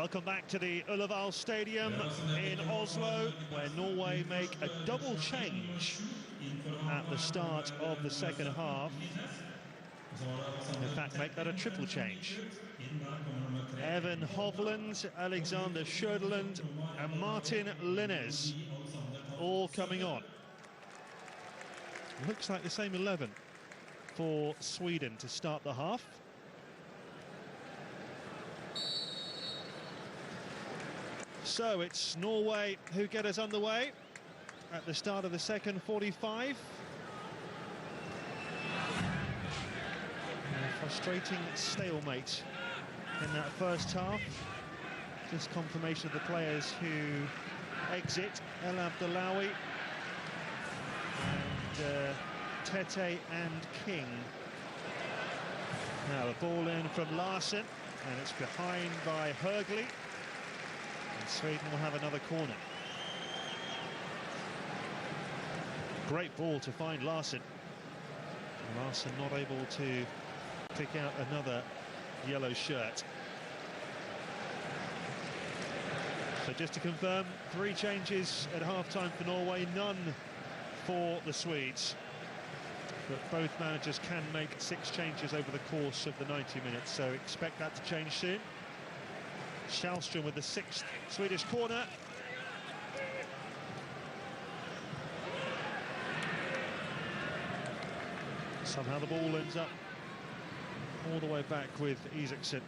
Welcome back to the Ullevål Stadium in Oslo, where Norway make a double change at the start of the second half. In fact, make that a triple change. Evan Hovland, Alexander Schöderland and Martin Linnes all coming on. Looks like the same 11 for Sweden to start the half. So it's Norway who get us underway at the start of the second 45. A frustrating stalemate in that first half. Just confirmation of the players who exit: El Abdullawi and Tete and King. Now the ball in from Larsen, and it's behind by Högli. And Sweden will have another corner. Great ball to find Larsen. Larsen not able to pick out another yellow shirt. So just to confirm, 3 changes at half-time for Norway, none for the Swedes. But both managers can make 6 changes over the course of the 90 minutes, so expect that to change soon. Källström with the 6th Swedish corner. Somehow the ball ends up all the way back with Isaksson.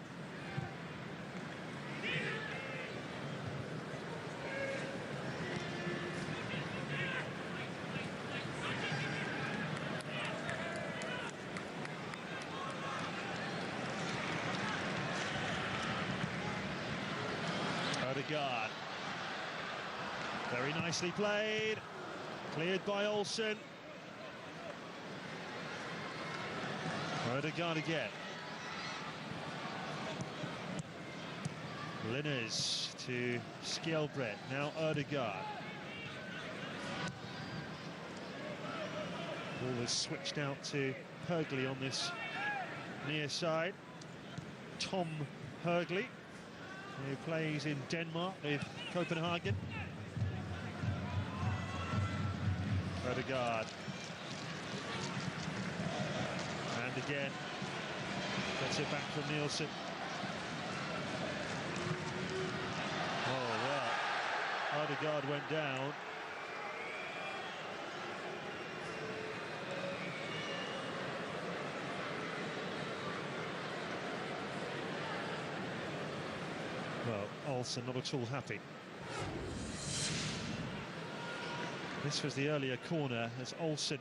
Ødegaard. Very nicely played. Cleared by Olsen. Ødegaard again. Linnes to Skjelbred. Now Ødegaard. Ball is switched out to Högli on this near side. Tom Högli, who plays in Denmark with Copenhagen. Ødegaard. And again, gets it back from Nielsen. Oh, well, Ødegaard went down. Well, Olsen not at all happy. This was the earlier corner as Olsen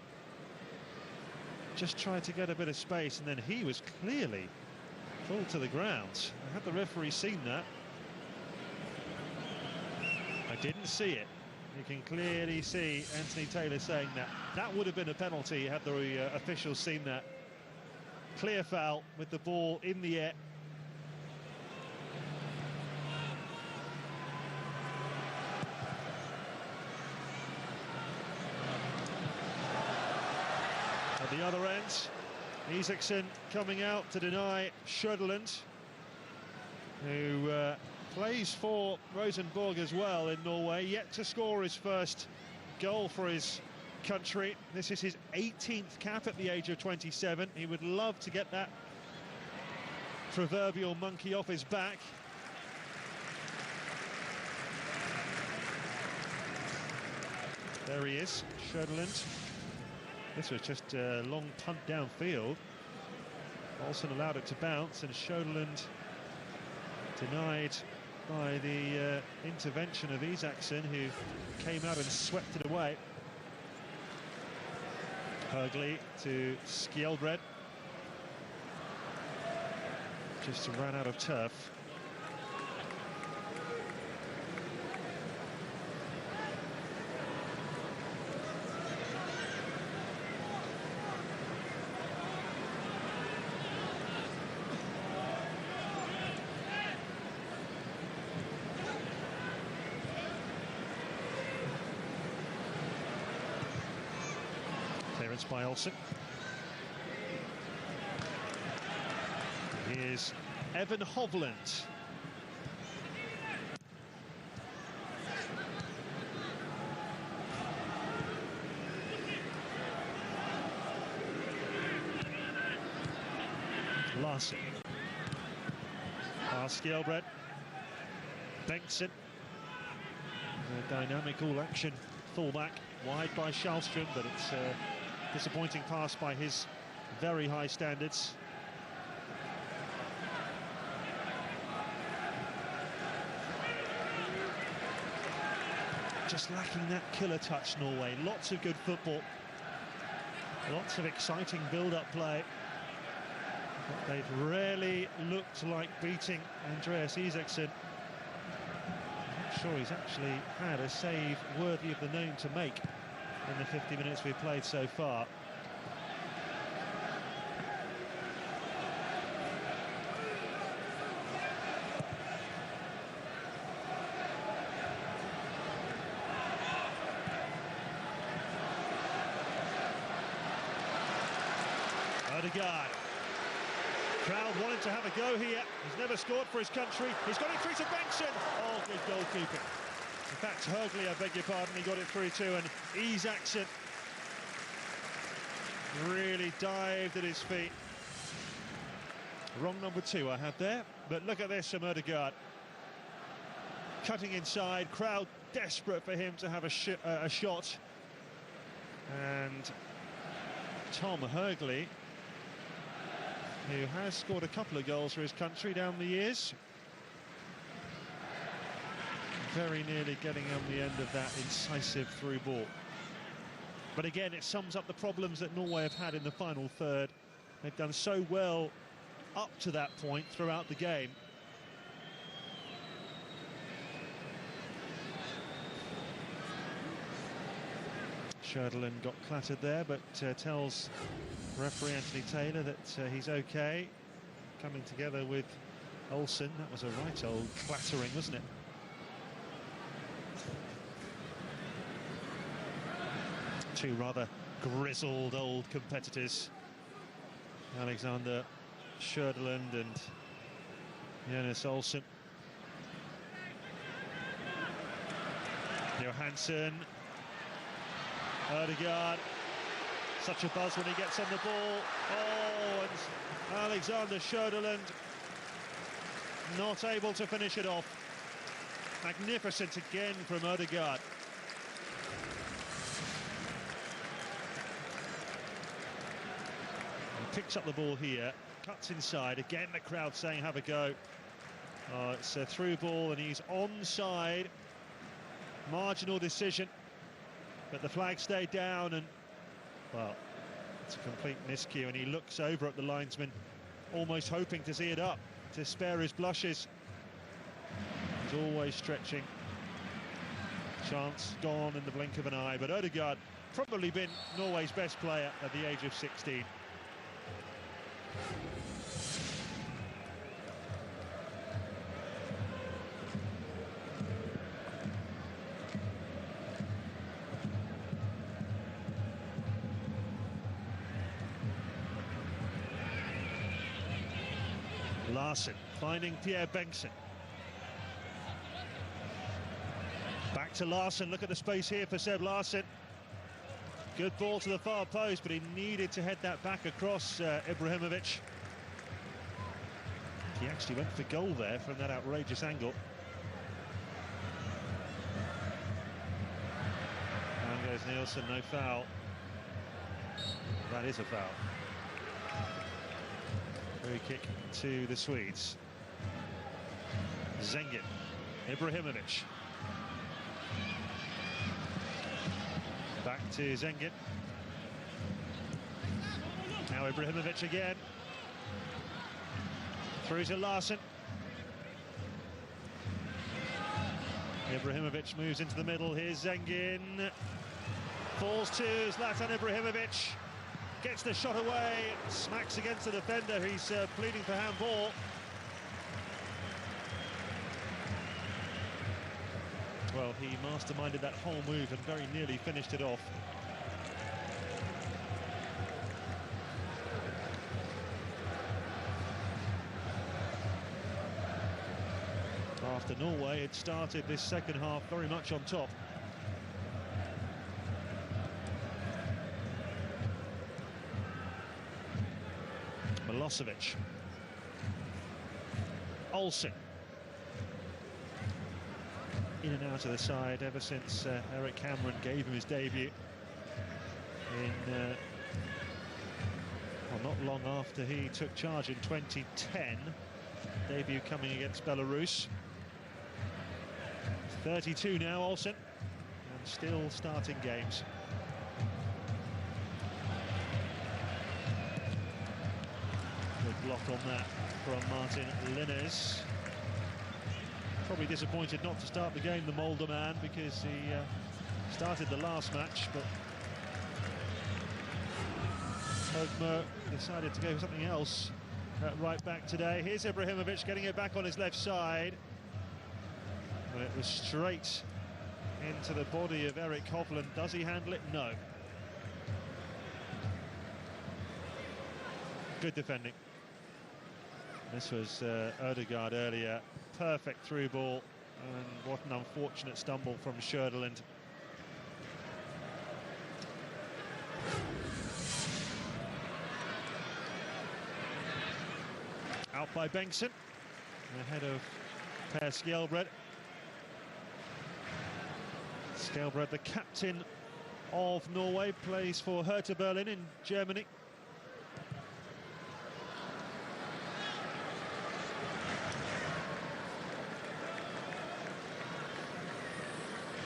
just tried to get a bit of space, and then he was clearly pulled to the ground. Had the referee seen that? I didn't see it. You can clearly see Anthony Taylor saying that that would have been a penalty had the officials seen that. Clear foul with the ball in the air. At the other end, Isaksson coming out to deny Schöderland, who plays for Rosenborg as well in Norway, yet to score his first goal for his country. This is his 18th cap at the age of 27. He would love to get that proverbial monkey off his back. There he is, Schöderland. This was just a long punt downfield. Olsen allowed it to bounce, and Schöderland denied by the intervention of Isaksson, who came out and swept it away. Högli to Skjelbred. Just ran out of turf. Clearance by Olsen. Here's Evan Hovland. Larsen. Past Skjelbred. Bengtsson. A dynamic all-action fullback. Wide by Schallström, but it's a disappointing pass by his very high standards. Just lacking that killer touch, Norway. Lots of good football. Lots of exciting build-up play. But they've rarely looked like beating Andreas Isaksson. I'm not sure he's actually had a save worthy of the name to make in the 50 minutes we've played so far. Odegaard. Crowd wanted to have a go here. He's never scored for his country. He's got it through to Bengtsson. Oh, good goalkeeping. In fact, Högli, I beg your pardon, he got it through too, and Isaksson really dived at his feet. Wrong number 2 I had there, but look at this from Odegaard. Cutting inside, crowd desperate for him to have a shot. And Tom Högli, who has scored a couple of goals for his country down the years, very nearly getting on the end of that incisive through ball. But again, it sums up the problems that Norway have had in the final third. They've done so well up to that point throughout the game. Schöderlin got clattered there, but tells referee Anthony Taylor that he's okay. Coming together with Olsen. That was a right old clattering, wasn't it? Two rather grizzled old competitors, Alexander Schöderlin and Jonas Olsen. Johansson. Odegaard. Such a buzz when he gets on the ball. Oh, and Alexander Schöderlin not able to finish it off. Magnificent again from Odegaard. He picks up the ball here, cuts inside. Again, the crowd saying have a go. Oh, it's a through ball and he's onside. Marginal decision, but the flag stayed down and, well, it's a complete miscue, and he looks over at the linesman, almost hoping to see it up, to spare his blushes. He's always stretching. Chance gone in the blink of an eye, but Odegaard probably been Norway's best player at the age of 16. Larsen finding Pierre Bengtsson. Back to Larsen. Look at the space here for Seb Larsen. Good ball to the far post, but he needed to head that back across Ibrahimovic. He actually went for goal there from that outrageous angle. Down goes Nielsen, no foul. That is a foul. Free kick to the Swedes. Zengin, Ibrahimovic. Back to Zengin. Now Ibrahimovic again. Through to Larsen. Ibrahimovic moves into the middle. Here's Zengin. Falls to Zlatan Ibrahimovic. Gets the shot away, smacks against the defender. He's pleading for handball. Well, he masterminded that whole move and very nearly finished it off. After Norway had started this second half very much on top. Milosevic. Olsen. In and out of the side ever since Eric Cameron gave him his debut in, well, not long after he took charge in 2010. Debut coming against Belarus. 32 now, Olsen, and still starting games. Good block on that from Martin Linnes. Probably disappointed not to start the game, the Molde man, because he started the last match, but Hogmer decided to go for something else right back today. Here's Ibrahimovic getting it back on his left side. And it was straight into the body of Eric Hovland. Does he handle it? No. Good defending. This was Ødegaard earlier. Perfect through ball, and what an unfortunate stumble from Sjöderland. Out by Bengtsson, ahead of Per Skjelbred. Skjelbred, the captain of Norway, plays for Hertha Berlin in Germany.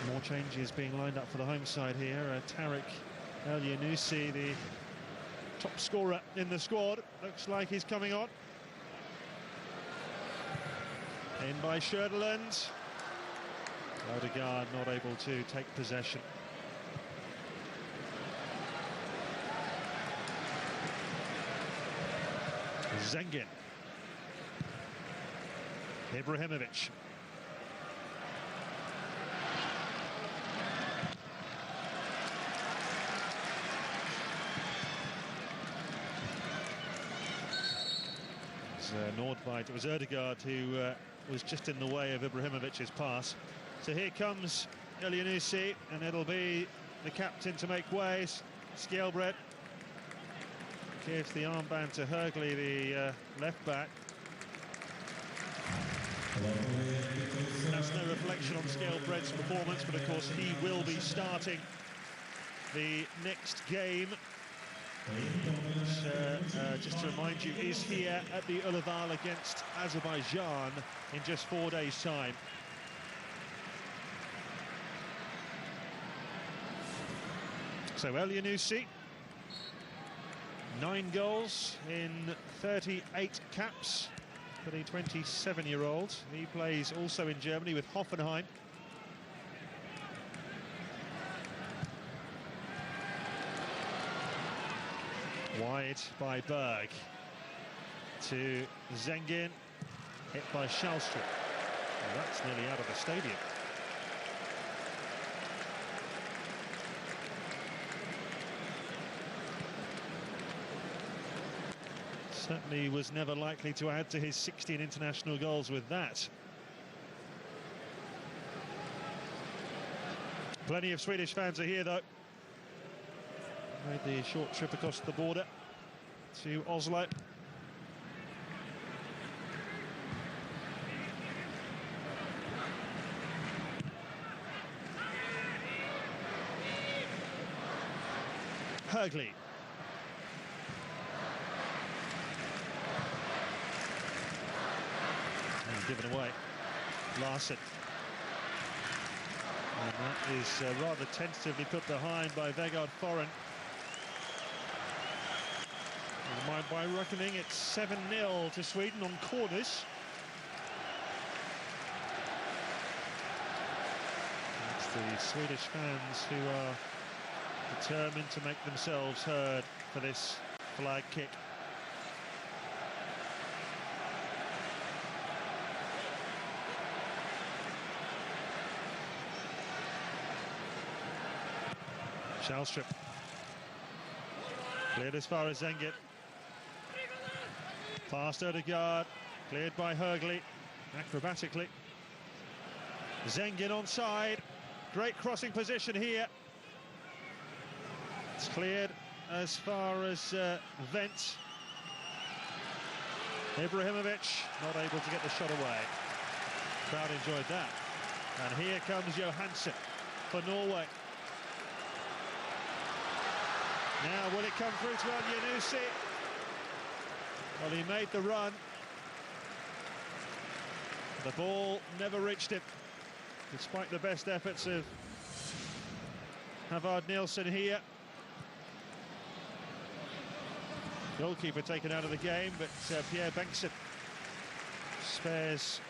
More changes being lined up for the home side here. Tarek El-Yunusi, the top scorer in the squad, looks like he's coming on. In by Sjöderland. Ødegaard not able to take possession. Zengin. Ibrahimovic. Nordveit. It was Ødegaard who was just in the way of Ibrahimovic's pass. So here comes El-Yunusi, and it'll be the captain to make way. Skjelbred gives the armband to Høgli, the left back. That's no reflection on Skjelbred's performance, but of course he will be starting the next game. Which, just to remind you, is here at the Uleval against Azerbaijan in just 4 days' time. So El-Yunusi, 9 goals in 38 caps for the 27-year-old. He plays also in Germany with Hoffenheim. Wide by Berg to Zengin, hit by Schallstrup. Well, that's nearly out of the stadium. Certainly was never likely to add to his 16 international goals with that. Plenty of Swedish fans are here, though. Made the short trip across the border to Oslo. Høgli. Given away. Larsen. And that is rather tentatively put behind by Vegard Foran. By reckoning, it's 7-0 to Sweden on corners. It's the Swedish fans who are determined to make themselves heard for this flag kick. Schallstrup. Cleared as far as Zengin. Past Ødegaard, cleared by Høgli, acrobatically. Zengin onside, great crossing position here. It's cleared as far as Wendt. Ibrahimovic not able to get the shot away. Crowd enjoyed that. And here comes Johansson for Norway. Now, will it come through to Al-Yanusi? Well, he made the run. The ball never reached him, despite the best efforts of Havard Nielsen here. Goalkeeper taken out of the game, but Pierre Bengtsson spares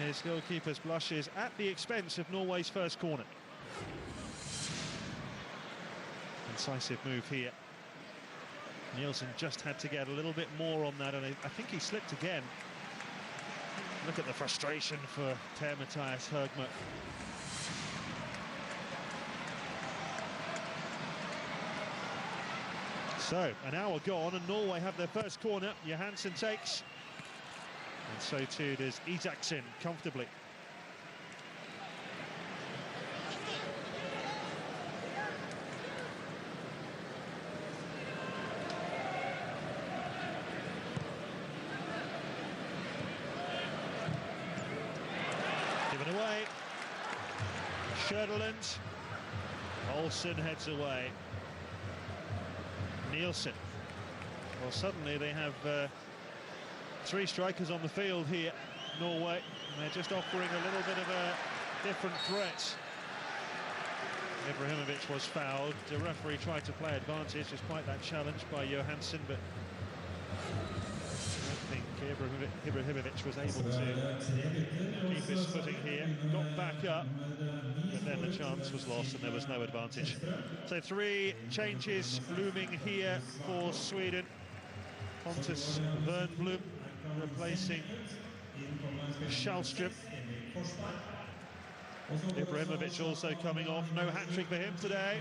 his goalkeeper's blushes at the expense of Norway's first corner. Incisive move here. Nielsen just had to get a little bit more on that, and I think he slipped again. Look at the frustration for Per Mathias Høgmo. So, an hour gone, and Norway have their first corner. Johansson takes, and so too does Isaksson comfortably. Given away. Sjöderland. Olsen heads away. Nielsen. Well, suddenly they have three strikers on the field here, Norway, and they're just offering a little bit of a different threat. Ibrahimovic was fouled. The referee tried to play advantage despite that challenge by Johansson, but I think Ibrahimovic was able to keep his footing here, got back up, but then the chance was lost and there was no advantage. So three changes looming here for Sweden. Pontus Wernbloom replacing Schallström. Ibrahimovic also coming off. No hat-trick for him today,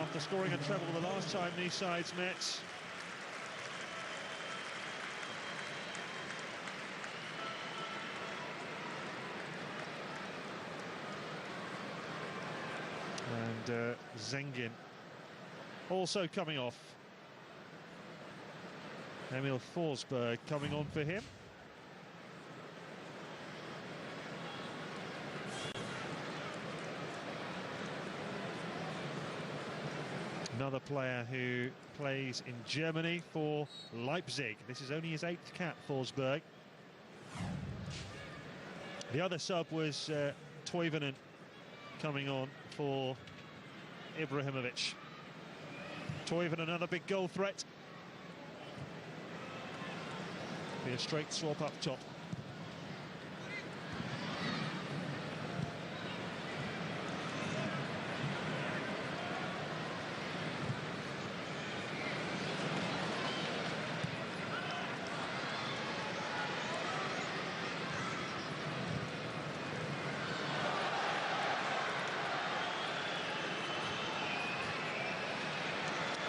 after scoring a treble the last time these sides met. And Zengin also coming off. Emil Forsberg coming on for him. Another player who plays in Germany for Leipzig. This is only his 8th cap, Forsberg. The other sub was Toivonen coming on for Ibrahimovic. Toivonen, another big goal threat. Be a straight swap up top.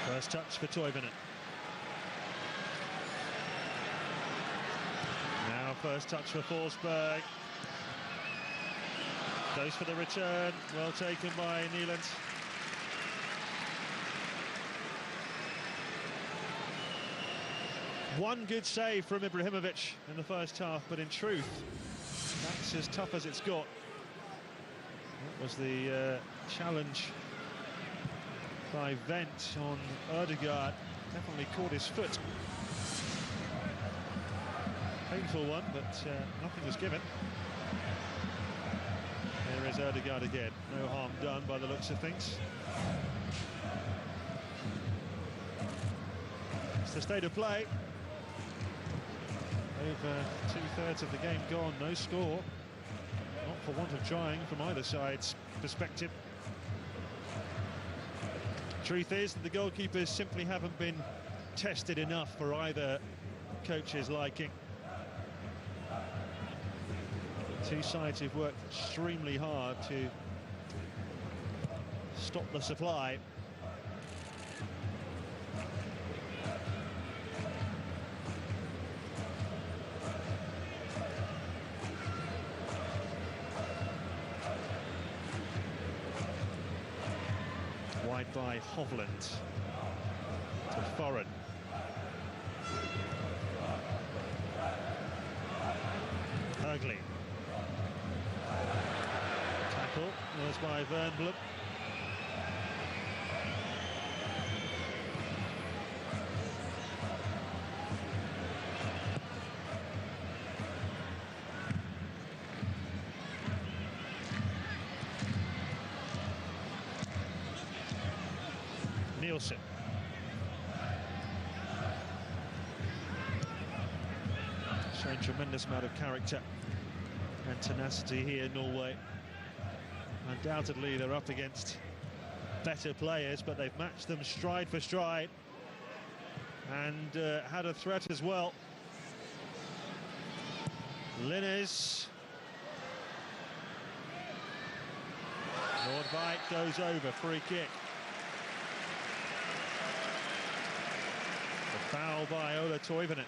First touch for Toivonen. Now first touch for Forsberg. Goes for the return. Well taken by Nyland. One good save from Ibrahimovic in the first half, but in truth, that's as tough as it's got. That was the challenge by Wendt on Ødegaard. Definitely caught his foot. Painful one, but nothing was given. There is Ødegaard again. No harm done by the looks of things. It's the state of play. Over 2/3 of the game gone, no score. Not for want of trying from either side's perspective. Truth is that the goalkeepers simply haven't been tested enough for either coach's liking. Two sides who've worked extremely hard to stop the supply. Wide by Hovland to Foreign. as by Wernbloem. Nielsen. Showing tremendous amount of character and tenacity here in Norway. Undoubtedly they're up against better players, but they've matched them stride for stride and had a threat as well. Linnes. Nordveit goes over, free kick. The foul by Ola Toivonen.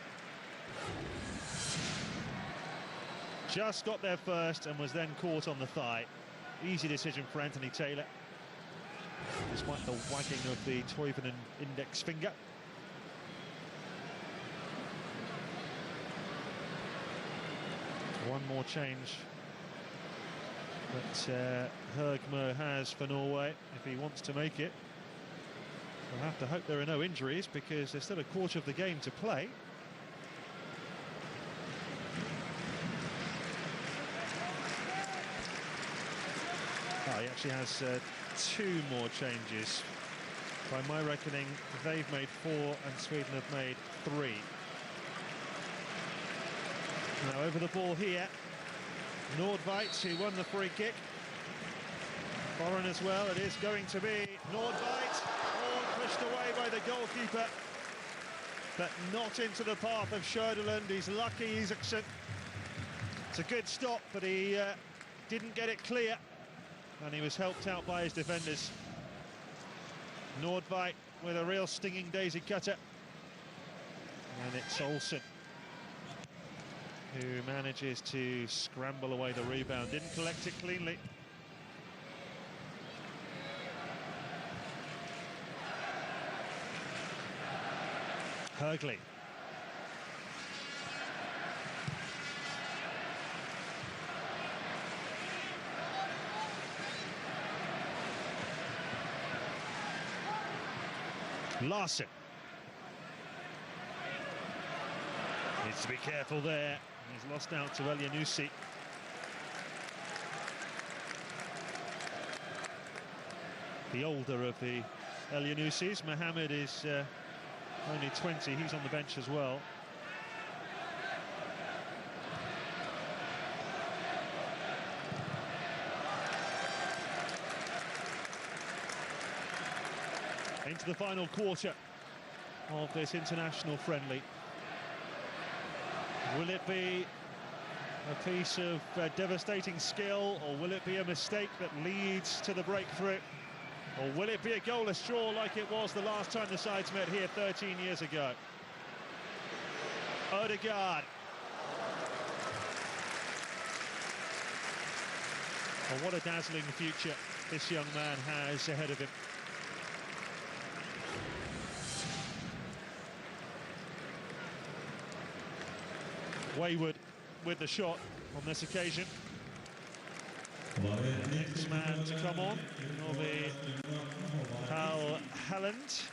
Just got there first and was then caught on the thigh. Easy decision for Anthony Taylor, despite the wagging of the Toivonen index finger. One more change that Høgmo has for Norway if he wants to make it. We'll have to hope there are no injuries because there's still a quarter of the game to play. Oh, he actually has two more changes. By my reckoning, they've made 4 and Sweden have made 3. Now over the ball here, Nordveit, who won the free kick. Foreign as well, it is going to be Nordveit, all pushed away by the goalkeeper, but not into the path of Söderlund. He's lucky, Isaksson. It's a good stop, but he didn't get it clear, and he was helped out by his defenders. Nordveit with a real stinging daisy cutter, and it's Olsen who manages to scramble away the rebound. Didn't collect it cleanly. Høgli. Larsen. Needs to be careful there. He's lost out to Elyounoussi. The older of the Elyounoussis. Mohamed is only 20. He's on the bench as well. Into the final quarter of this international friendly. Will it be a piece of devastating skill, or will it be a mistake that leads to the breakthrough? Or will it be a goalless draw like it was the last time the sides met here 13 years ago? Odegaard. Well, what a dazzling future this young man has ahead of him. Wayward with the shot on this occasion. Next man to come on will be Carl Halland.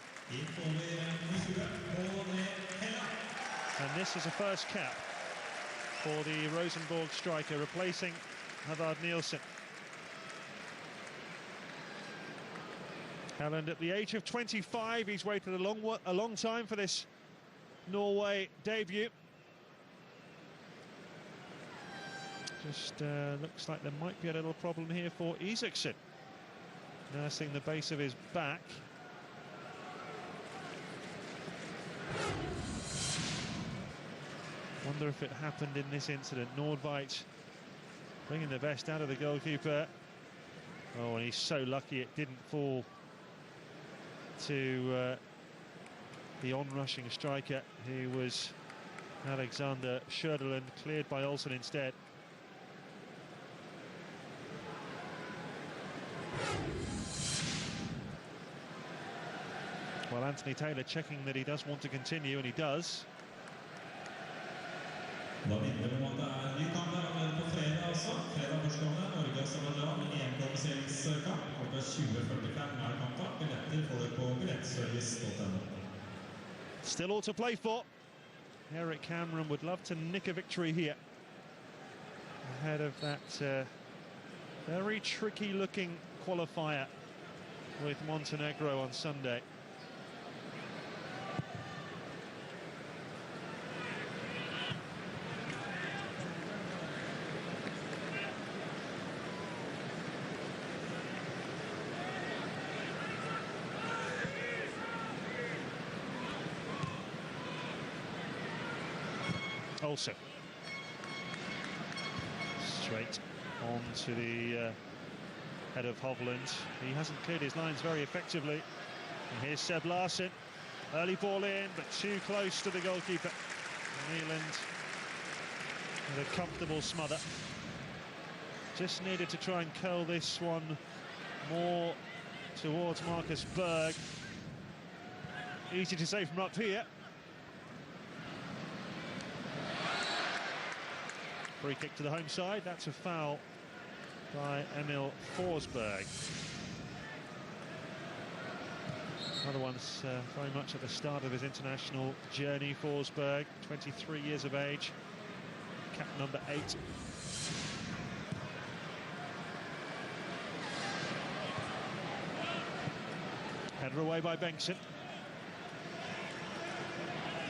And this is a first cap for the Rosenborg striker, replacing Havard Nielsen. Halland at the age of 25, he's waited a long time for this Norway debut. Just looks like there might be a little problem here for Isaksson, nursing the base of his back. Wonder if it happened in this incident. Nordveit bringing the best out of the goalkeeper. Oh, and he's so lucky it didn't fall to the on-rushing striker, who was Alexander Söderlund, cleared by Olsen instead. Well, Anthony Taylor checking that he does want to continue, and he does. Still all to play for. Eric Cameron would love to nick a victory here ahead of that very tricky-looking qualifier with Montenegro on Sunday. Also straight on to the head of Hovland. He hasn't cleared his lines very effectively. And here's Seb Larsson. Early ball in, but too close to the goalkeeper. Neeland with a comfortable smother. Just needed to try and curl this one more towards Marcus Berg. Easy to say from up here. Free kick to the home side. That's a foul by Emil Forsberg. Another one's very much at the start of his international journey. Forsberg, 23 years of age, cap number 8. Header away by Bengtsson.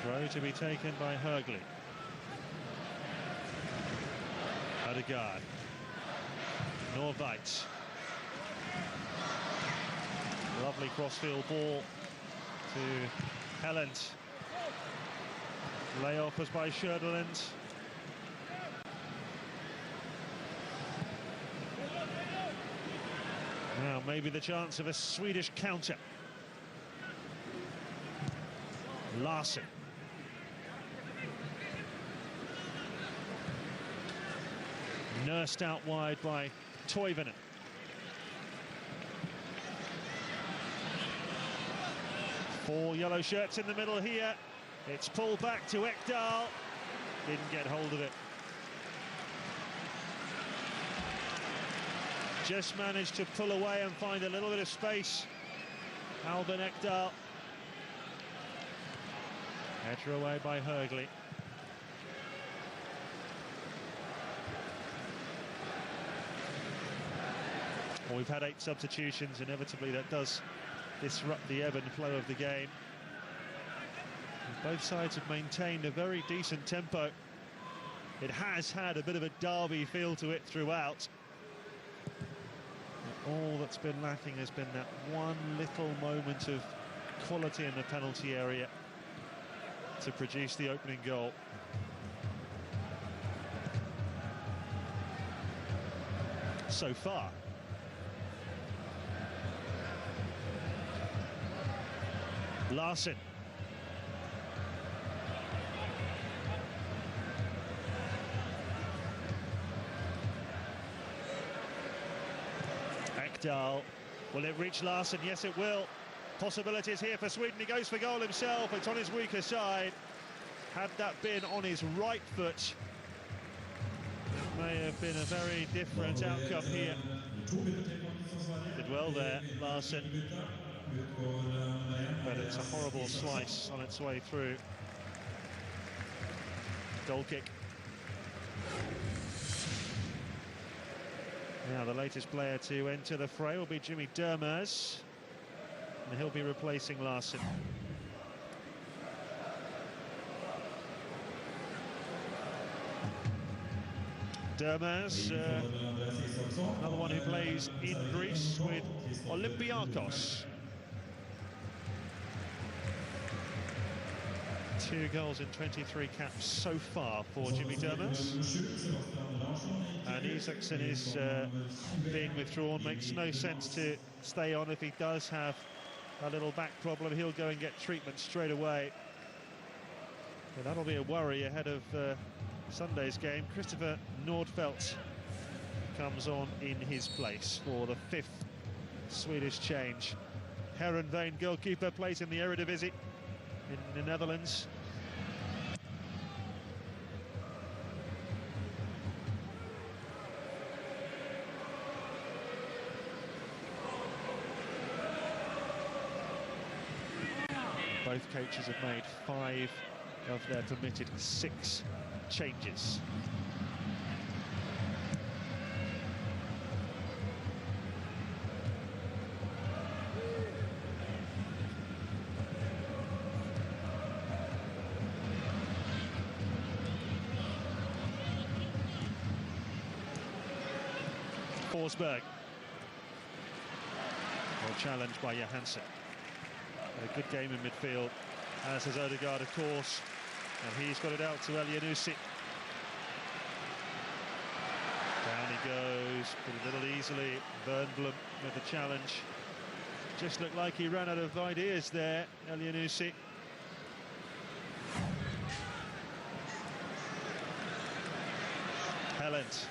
Throw to be taken by Hurgley. Odegaard. Norway. Lovely crossfield ball to Helland. Layoff was by Sjöderland. Now maybe the chance of a Swedish counter. Larsson. Nursed out wide by Toivonen. Four yellow shirts in the middle here. It's pulled back to Ekdal. Didn't get hold of it. Just managed to pull away and find a little bit of space. Albin Ekdal. Header away by Hurgley. Well, we've had 8 substitutions. Inevitably that does disrupt the ebb and flow of the game. And both sides have maintained a very decent tempo. It has had a bit of a derby feel to it throughout. And all that's been lacking has been that one little moment of quality in the penalty area to produce the opening goal. So far. Larsson. Ekdal. Will it reach Larsson? Yes, it will. Possibilities here for Sweden. He goes for goal himself. It's on his weaker side. Had that been on his right foot, it may have been a very different outcome here. Did well there, Larsson. But it's a horrible slice on its way through. Goal kick. Now the latest player to enter the fray will be Jimmy Dermers, and he'll be replacing Larsson. Dermers, another one who plays in Greece with Olympiakos. 2 goals in 23 caps so far for Jimmy Dermers. And Isaacson is being withdrawn. Makes no sense to stay on. If he does have a little back problem, he'll go and get treatment straight away. But that'll be a worry ahead of Sunday's game. Christopher Nordfeldt comes on in his place for the 5th Swedish change. Heerenveen goalkeeper plays in the Eredivisie in the Netherlands. Both coaches have made 5 of their permitted 6 changes. Forsberg. Well challenged by Johansson. A good game in midfield, as has Odegaard, of course, and he's got it out to Elyounoussi. Down he goes, but a little easily. Wernbloem with the challenge. Just looked like he ran out of ideas there, Elyounoussi. Helland.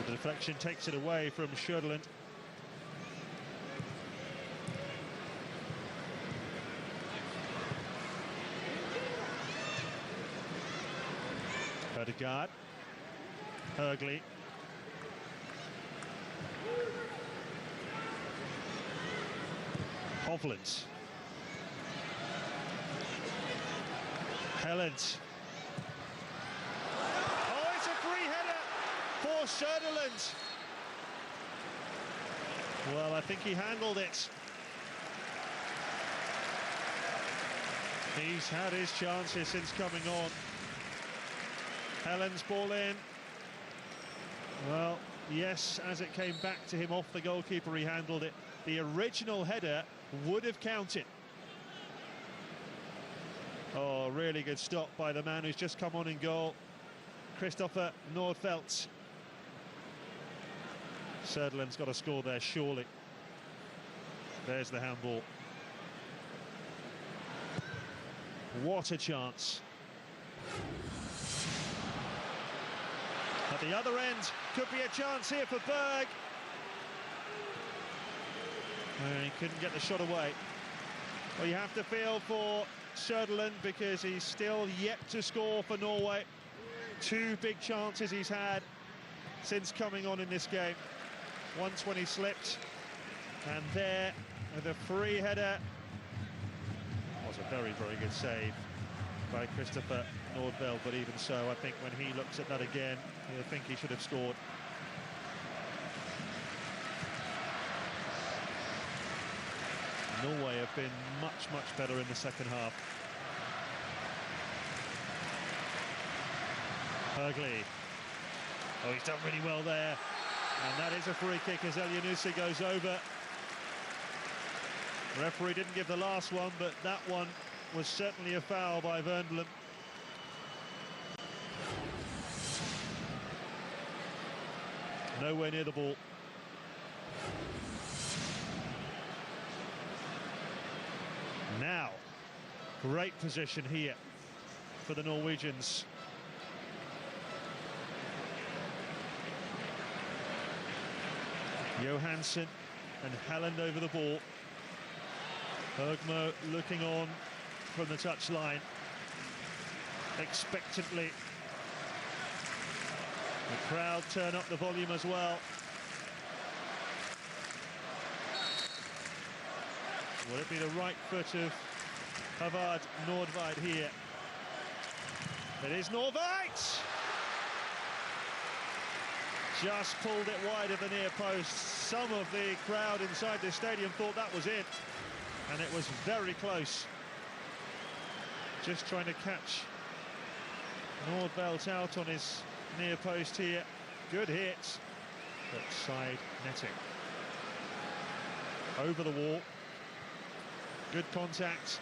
The deflection takes it away from Söderlund. Odegaard. Hurgley. Hovland. Helland. Oh, it's a free header for Söderlund. Well, I think he handled it. He's had his chances since coming on. Helland's ball in. Well, yes, as it came back to him off the goalkeeper, he handled it. The original header would have counted. Oh, really good stop by the man who's just come on in goal, Christopher Nordfeldt. Söderlund's got to score there, surely. There's the handball. What a chance. At the other end, could be a chance here for Berg. He couldn't get the shot away. Well, you have to feel for Söderlund because he's still yet to score for Norway. 2 big chances he's had since coming on in this game. Once when he slipped, and there with a free header. Was a very, very good save by Christopher Nordfeldt, but even so, I think when he looks at that again, he'll think he should have scored. Norway have been much, much better in the second half. Hurgley. Oh, he's done really well there. And that is a free kick as Elyounoussi goes over. The referee didn't give the last one, but that one was certainly a foul by Wernbloem. Nowhere near the ball. Now, great position here for the Norwegians. Johansson and Helland over the ball. Bergmo looking on from the touchline, expectantly. The crowd turn up the volume as well. Will it be the right foot of Havard Nordveit here? It is Nordveit! Just pulled it wide of the near post. Some of the crowd inside the stadium thought that was it, and it was very close. Just trying to catch Nordfeldt out on his near post here. Good hit, but side netting. Over the wall. Good contact.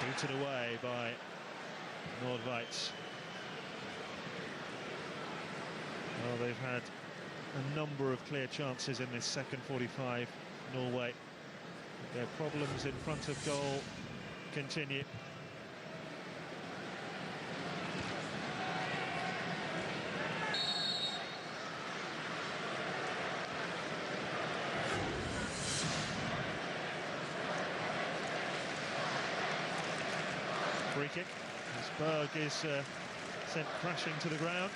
Booted away by Nordveit. Well, they've had a number of clear chances in this second 45, Norway. Their problems in front of goal continue. free kick as Berg is sent crashing to the ground.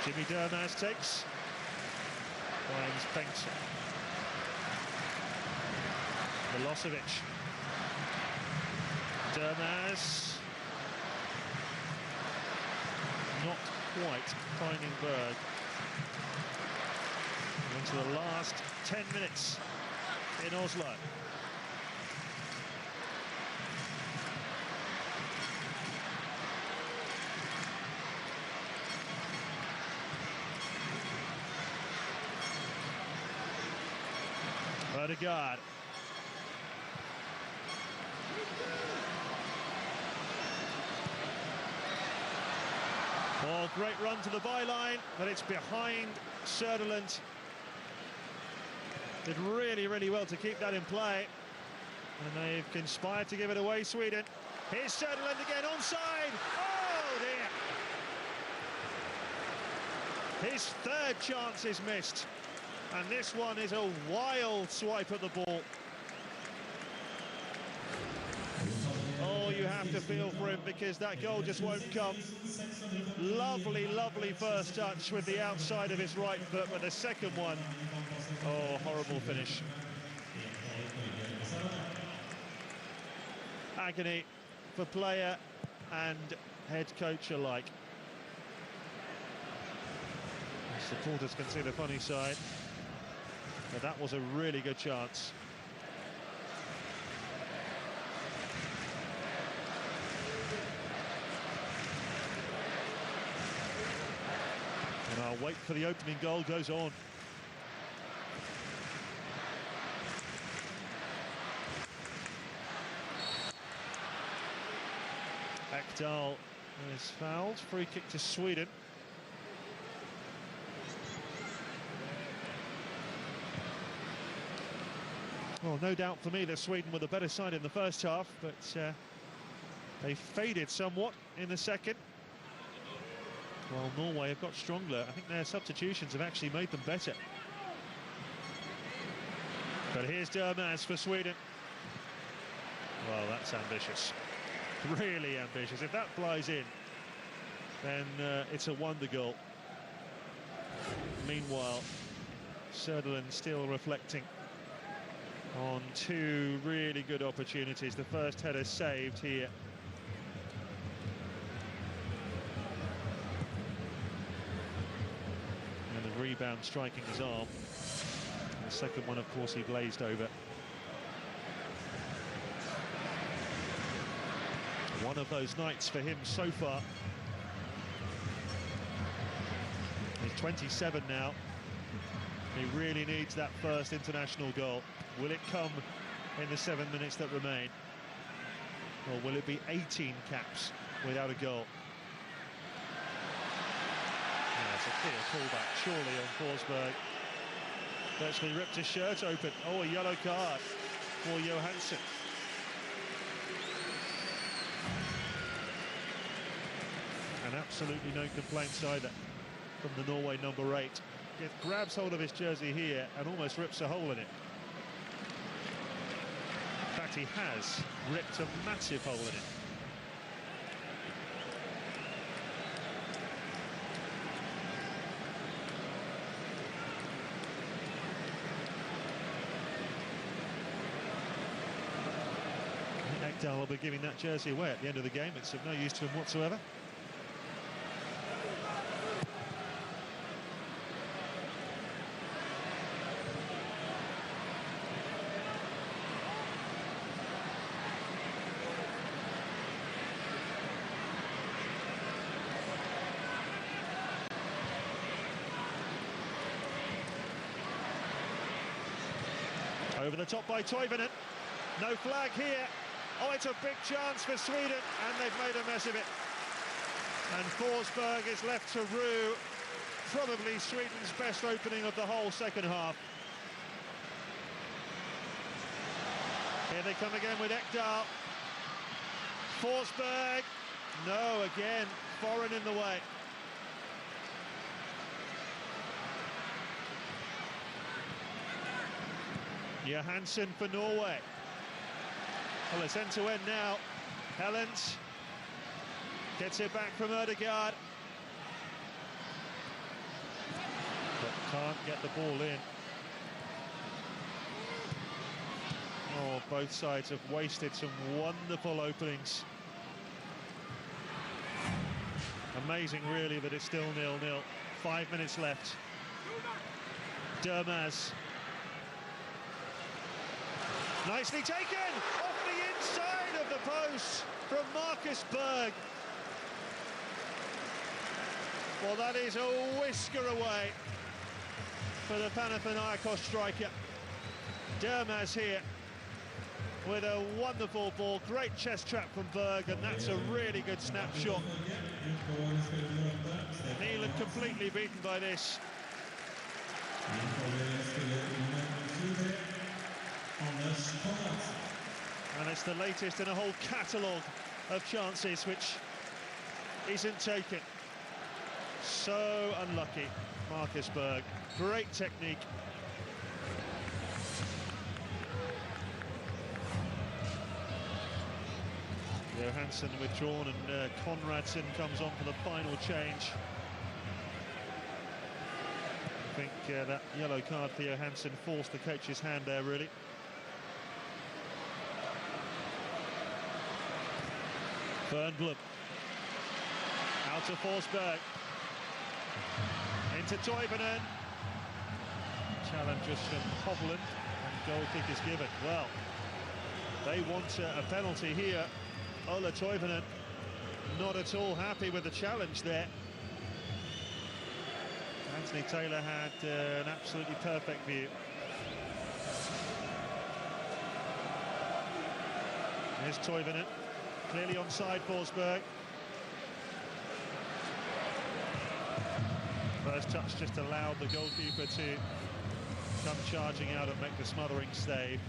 Jimmy Dermaz takes, finds Bengtsson. Milosevic. Dermaz. Not quite finding Berg. Into the last 10 minutes in Oslo. Odegaard. Oh, great run to the byline, but it's behind Söderlund. Did really, really well to keep that in play. And they've conspired to give it away, Sweden. Here's Söderlund again, onside! Oh, dear! His third chance is missed. And this one is a wild swipe at the ball. Oh, you have to feel for him because that goal just won't come. Lovely, lovely first touch with the outside of his right foot, but the second one, oh, horrible finish. Agony for player and head coach alike. Supporters can see the funny side, but that was a really good chance. And our wait for the opening goal goes on. Ekdal is fouled. Free kick to Sweden. Well, no doubt for me that Sweden were the better side in the first half, but they faded somewhat in the second. While Norway have got stronger. I think their substitutions have actually made them better. But here's Dermaz for Sweden. Well, that's ambitious. Really ambitious. If that flies in, then it's a wonder goal. Meanwhile, Söderlund still reflecting on two really good opportunities. The first header saved here. And the rebound striking his arm. And the second one, of course, he glazed over. One of those nights for him so far. He's 27 now. He really needs that first international goal. Will it come in the 7 minutes that remain? Or will it be 18 caps without a goal? Yeah, it's a clear pullback, surely, on Forsberg. Virtually ripped his shirt open. Oh, a yellow card for Johansson. And absolutely no complaints either from the Norway number 8. Grabs hold of his jersey here and almost rips a hole in it. In fact, he has ripped a massive hole in it. Ekdal will be giving that jersey away at the end of the game. It's of no use to him whatsoever. Over the top by Toivonen. No flag here. Oh, it's a big chance for Sweden, and they've made a mess of it. And Forsberg is left to rue probably Sweden's best opening of the whole second half. Here they come again with Ekdal. Forsberg. No, again, foreign in the way. Johansson for Norway. Well, it's end-to-end now. Helland gets it back from Ødegaard, but can't get the ball in. Oh, both sides have wasted some wonderful openings. Amazing, really, that it's still 0-0. 5 minutes left. Dermaz. Nicely taken off the inside of the post from Marcus Berg. Well, that is a whisker away for the Panathinaikos striker. Dermaz here with a wonderful ball. Great chest trap from Berg, and that's a really good snapshot. Neelan completely beaten by this. And it's the latest in a whole catalogue of chances which isn't taken. So unlucky, Marcus Berg. Great technique. Johansson withdrawn, and Konradsen comes on for the final change. I think that yellow card for Johansson forced the coach's hand there, really. Bernblom out to Forsberg, into Toivonen. Challenge just from Hovland, and goal kick is given. Well, they want a penalty here. Ola Toivonen not at all happy with the challenge there. Anthony Taylor had an absolutely perfect view. Here's Toivonen, clearly onside Forsberg. First touch just allowed the goalkeeper to come charging out and make the smothering save.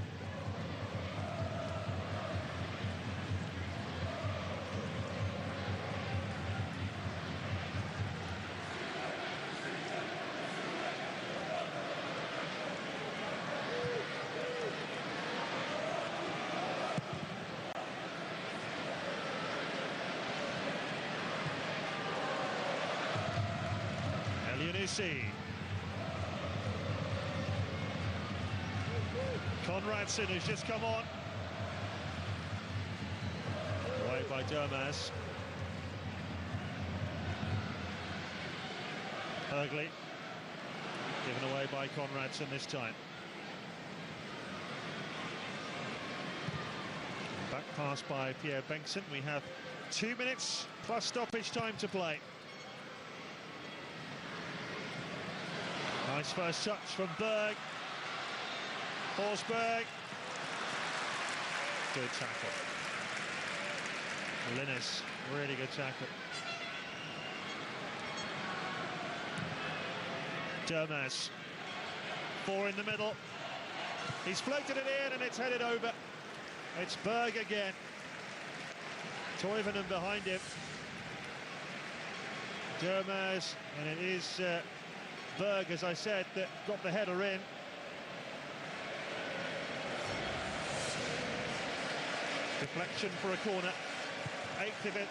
Konradsen has just come on. Away by Dermaz. Högli. Given away by Konradsen this time. Back pass by Pierre Bengtsson. We have 2 minutes plus stoppage time to play. Nice first touch from Berg. Forsberg. Good tackle. Linus, really good tackle. Dermaz. 4 in the middle. He's floated it in and it's headed over. It's Berg again. Toivonen behind him. Dermaz, and it is Berg, as I said, that got the header in. Deflection for a corner. 8th of it.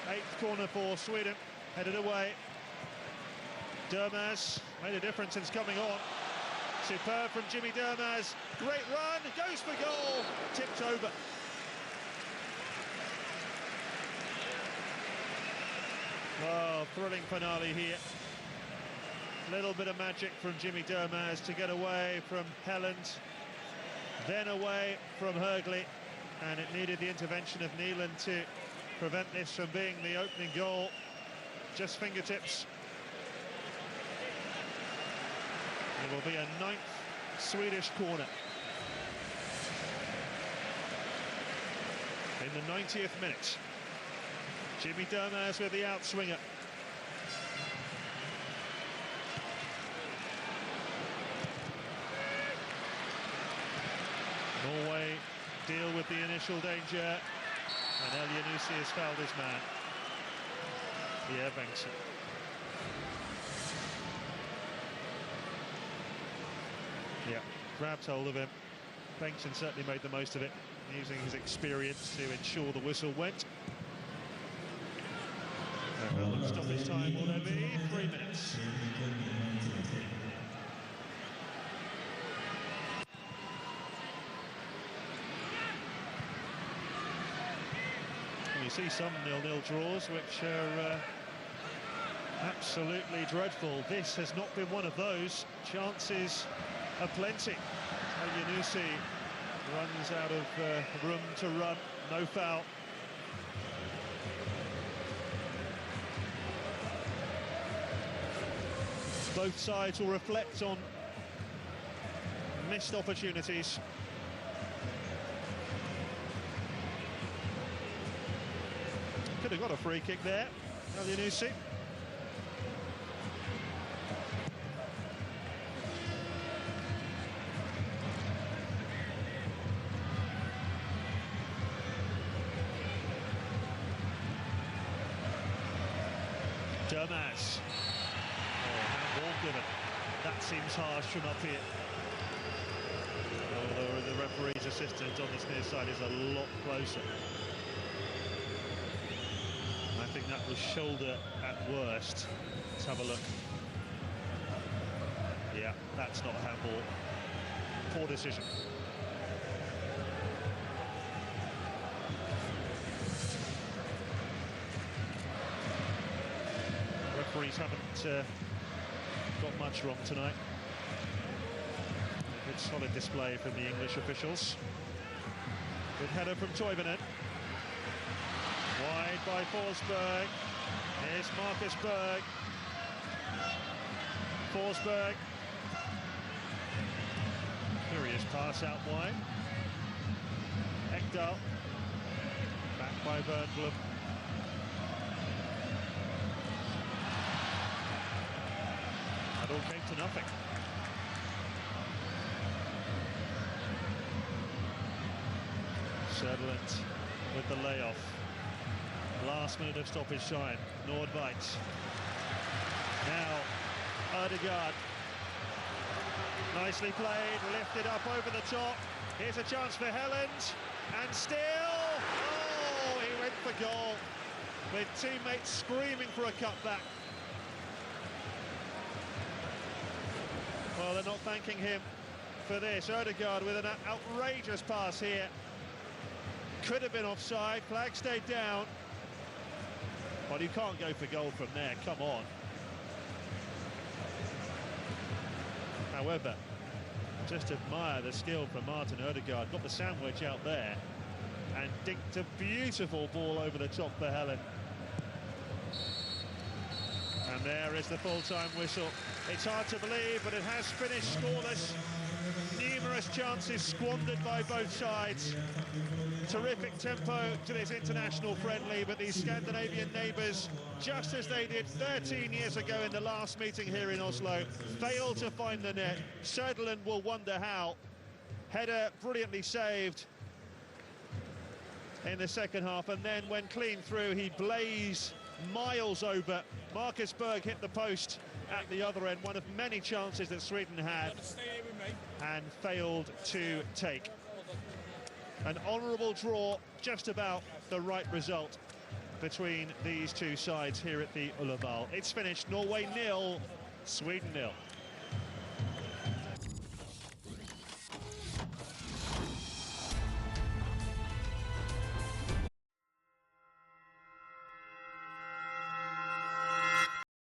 8th corner for Sweden. Headed away. Dermaz made a difference since coming on. Superb from Jimmy Dermaz. Great run. Goes for goal. Tipped over. Oh, thrilling finale here. Little bit of magic from Jimmy Dermaz to get away from Helland, then away from Högli, and it needed the intervention of Neelan to prevent this from being the opening goal. Just fingertips. It will be a 9th Swedish corner. In the 90th minute, Jimmy Dermaz with the outswinger. Norway deal with the initial danger, and Elyounoussi has fouled his man, Pierre Bengtsson. Yeah, grabbed hold of him. Bengtsson certainly made the most of it, using his experience to ensure the whistle went. Stoppage time will there be? 3 minutes. You see some 0-0 draws which are absolutely dreadful. This has not been one of those. Chances are plenty. Yunusi runs out of room to run. No foul. Both sides will reflect on missed opportunities. Could have got a free kick there. Yunusi. Dermaz. Handball given. That seems harsh from up here. Although the referee's assistant on this near side is a lot closer. I think that was shoulder at worst. Let's have a look. Yeah, that's not a handball. Poor decision. Referees haven't got much wrong tonight. A good solid display from the English officials. Good header from Toivonen. Wide by Forsberg. Here's Marcus Berg. Forsberg. Curious pass out wide. Ekdal. Back by Bergblom. That all came to nothing. Söderlund with the layoff. Last minute of stoppage time. Nordveit. Now Ødegaard. Nicely played, lifted up over the top. Here's a chance for Helland. And still, oh, he went for goal. With teammates screaming for a cutback. Well, they're not thanking him for this. Ødegaard with an outrageous pass here. Could have been offside, flag stayed down. But you can't go for goal from there, come on. However, just admire the skill from Martin Ødegaard. Got the sandwich out there and dinked a beautiful ball over the top for Helen. And there is the full-time whistle. It's hard to believe, but it has finished scoreless. Numerous chances squandered by both sides. Terrific tempo to this international friendly, but these Scandinavian neighbours, just as they did 13 years ago in the last meeting here in Oslo, failed to find the net. Söderlund will wonder how. Header brilliantly saved in the second half, and then when clean through, he blazed miles over. Marcus Berg hit the post at the other end, one of many chances that Sweden had and failed to take. An honourable draw, just about the right result between these two sides here at the Ullevål. It's finished, Norway 0, Sweden 0.